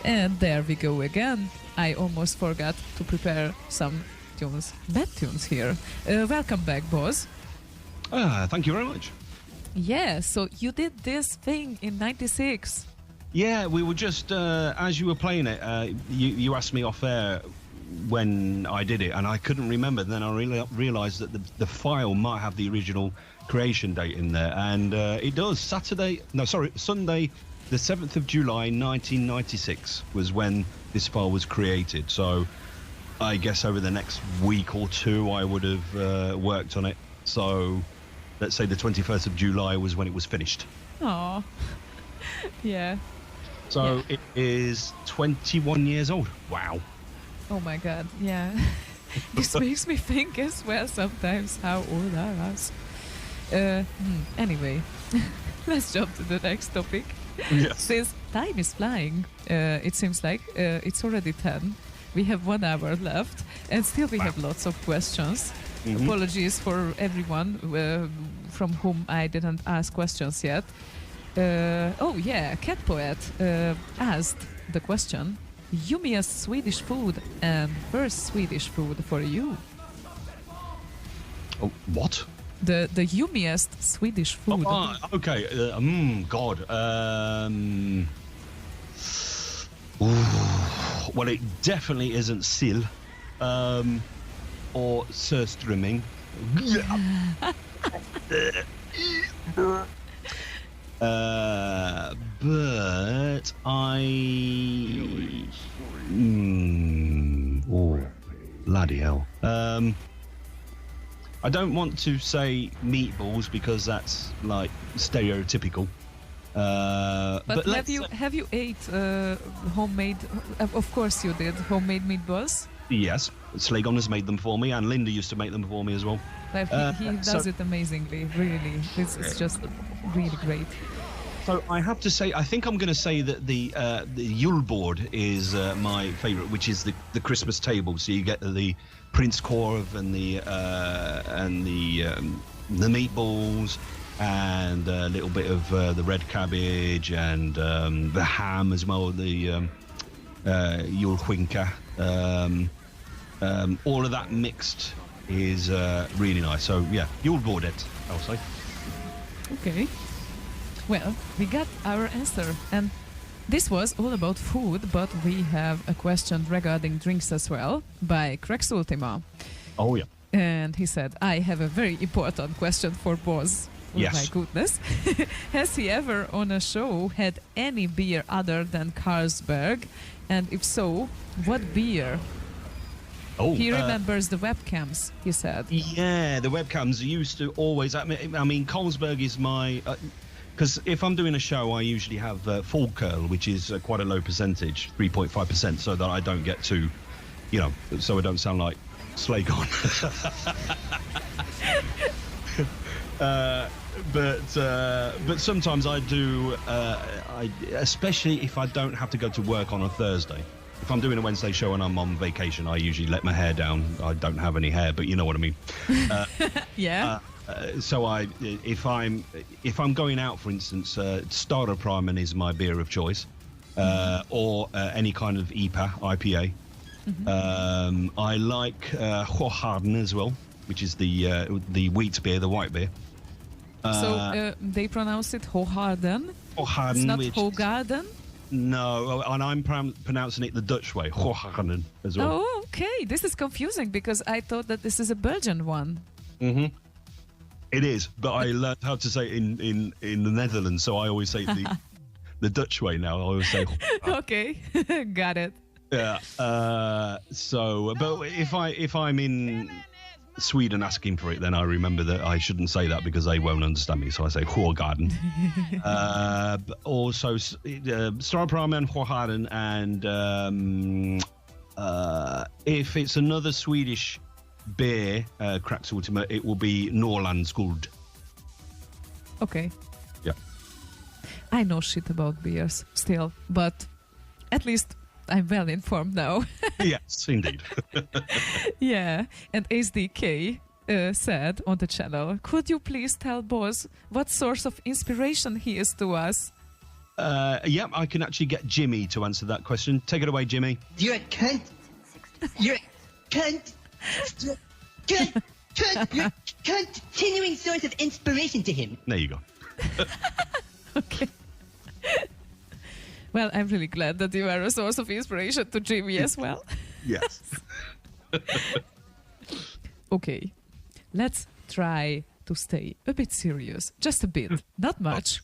And there we go again. I almost forgot to prepare some tunes, bad tunes here. Welcome back, boss. Thank you very much. Yeah, so you did this thing in 96. Yeah, we were just, as you were playing it, you asked me off air when I did it, and I couldn't remember. Then I realised that the file might have the original creation date in there, and it does. Sunday, the 7th of July, 1996 was when this file was created. So I guess over the next week or two I would have worked on it. So let's say the 21st of July was when it was finished. Oh, yeah. So it is 21 years old. Wow. Oh my God, yeah. This makes me think as well sometimes, how old are us? Anyway, let's jump to the next topic. Yes. Since time is flying, it seems like it's already 10. We have 1 hour left, and still we have lots of questions. Mm-hmm. Apologies for everyone from whom I didn't ask questions yet. Cat Poet asked the question, yummiest Swedish food and first Swedish food for you. Oh, what? The yummiest Swedish food. Okay. God. Well, it definitely isn't sill, or surströmming. But bloody hell. I don't want to say meatballs because that's like stereotypical. But have you ate homemade? Of course you did homemade meatballs. Yes, Slagon has made them for me, and Linda used to make them for me as well. But he does it amazingly, really. This is just really great. So I have to say, I think I'm going to say that the julbord is my favourite, which is the Christmas table. So you get the prinskorv and the meatballs and a little bit of the red cabbage and the ham as well, the julskinka. All of that mixed is really nice. So yeah, julbordet, I'll say. Okay. Well, we got our answer, and this was all about food, but we have a question regarding drinks as well by Crex Ultima. Oh yeah. And he said, I have a very important question for Boz. Oh yes. My goodness. Has he ever on a show had any beer other than Carlsberg? And if so, what beer? Oh, he remembers the webcams, he said. Yeah, the webcams used to always... I mean Carlsberg is my... Because if I'm doing a show, I usually have Folköl, which is quite a low percentage, 3.5%, so that I don't get too, so I don't sound like Slagon. But sometimes I do, especially if I don't have to go to work on a Thursday. If I'm doing a Wednesday show and I'm on vacation, I usually let my hair down. I don't have any hair, but you know what I mean. Yeah. So if I'm going out, for instance, Staropramen is my beer of choice, or any kind of IPA. Mm-hmm. I like Hojarden as well, which is the wheat beer, the white beer. So they pronounce it Hojarden? Hojarden. It's not Hogarden? No, and I'm pronouncing it the Dutch way, Hojarden as well. Oh, okay. This is confusing because I thought that this is a Belgian one. Mm-hmm. It is, but I learned how to say it in the Netherlands, so I always say the Dutch way now. I always say. Okay, got it. Yeah. But if I'm in Sweden asking for it, then I remember that I shouldn't say that because they won't understand me. So I say Hojarden. But also Staropramen, Hojarden, and if it's another Swedish beer, Crex Ultima, it will be Norrlands Guld. Okay. Yeah. I know shit about beers still, but at least I'm well informed now. Yes, indeed. Yeah, and SDK said on the channel, could you please tell Boz what source of inspiration he is to us? Yeah, I can actually get Jimmy to answer that question. Take it away, Jimmy. You're a cunt. You're a cunt. You're a cunt. Cunt. You're a continuing source of inspiration to him. There you go. Okay. Well, I'm really glad that you are a source of inspiration to Jimmy as well. Yes. Okay, let's try to stay a bit serious. Just a bit. Not much.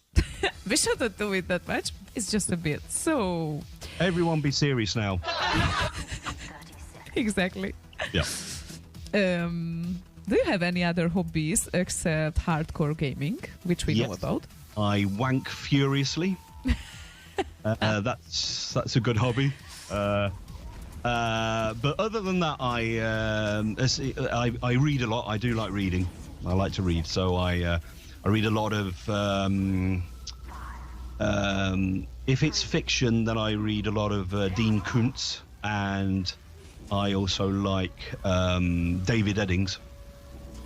We shouldn't do it that much. It's just a bit. So... Everyone be serious now. Exactly. Yeah. Do you have any other hobbies except hardcore gaming, which we know Yes. about? I wank furiously. That's a good hobby. But other than that, I read a lot. I do like reading. I like to read, so I read a lot of. If it's fiction, then I read a lot of Dean Koontz, and I also like David Eddings.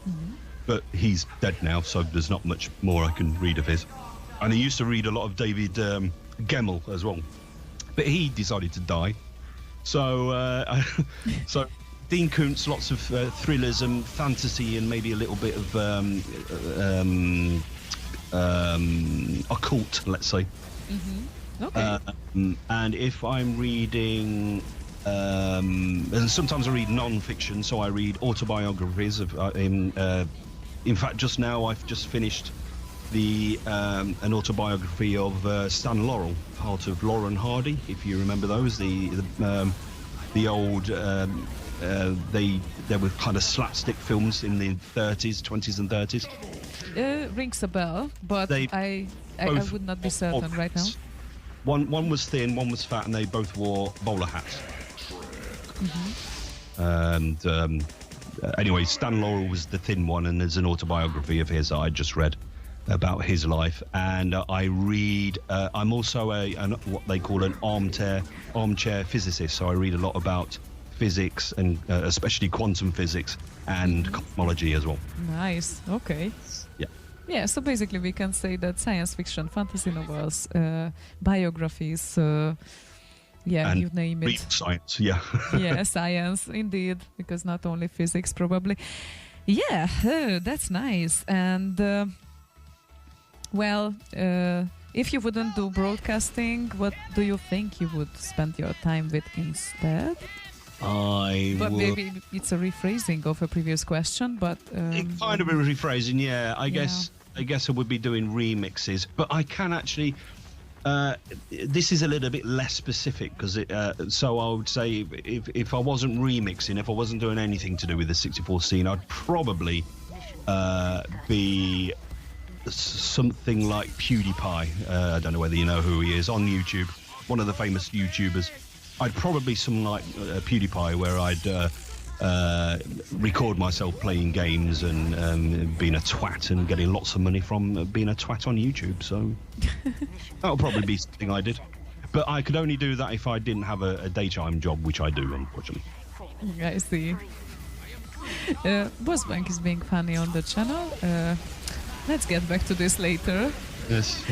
Mm-hmm. But he's dead now, so there's not much more I can read of his. And I used to read a lot of David Gemmell as well, but he decided to die. So, so Dean Koontz, lots of thrillers and fantasy, and maybe a little bit of occult, let's say. Mm-hmm. Okay. And if I'm reading, and sometimes I read non-fiction, so I read autobiographies of. In fact, just now I've just finished an autobiography of Stan Laurel, part of Laurel and Hardy, if you remember those. The old they were kind of slapstick films in the 20s and 30s. Rings a bell, but I would not be certain right now. One was thin, one was fat, and they both wore bowler hats. Mm-hmm. And anyway, Stan Laurel was the thin one, and there's an autobiography of his that I just read about his life. And I read. I'm also what they call an armchair physicist. So I read a lot about physics and especially quantum physics and cosmology as well. Nice. Okay. Yeah. Yeah. So basically, we can say that science fiction, fantasy novels, biographies. Yeah, and you name it. real science, yeah. Yeah, science, indeed, because not only physics, probably. Yeah, that's nice. And, if you wouldn't do broadcasting, what do you think you would spend your time with instead? But maybe it's a rephrasing of a previous question, but... It's kind of a rephrasing, yeah. I guess I would be doing remixes, but I can actually... this is a little bit less specific because so I would say if I wasn't remixing, if I wasn't doing anything to do with the 64 scene, I'd probably be something like PewDiePie. I don't know whether you know who he is, on YouTube, one of the famous YouTubers. I'd probably something like PewDiePie, where I'd record myself playing games and being a twat and getting lots of money from being a twat on YouTube. So that would probably be something I did. But I could only do that if I didn't have a daytime job, which I do, unfortunately. I see. Bossbank is being funny on the channel. Let's get back to this later. Yes.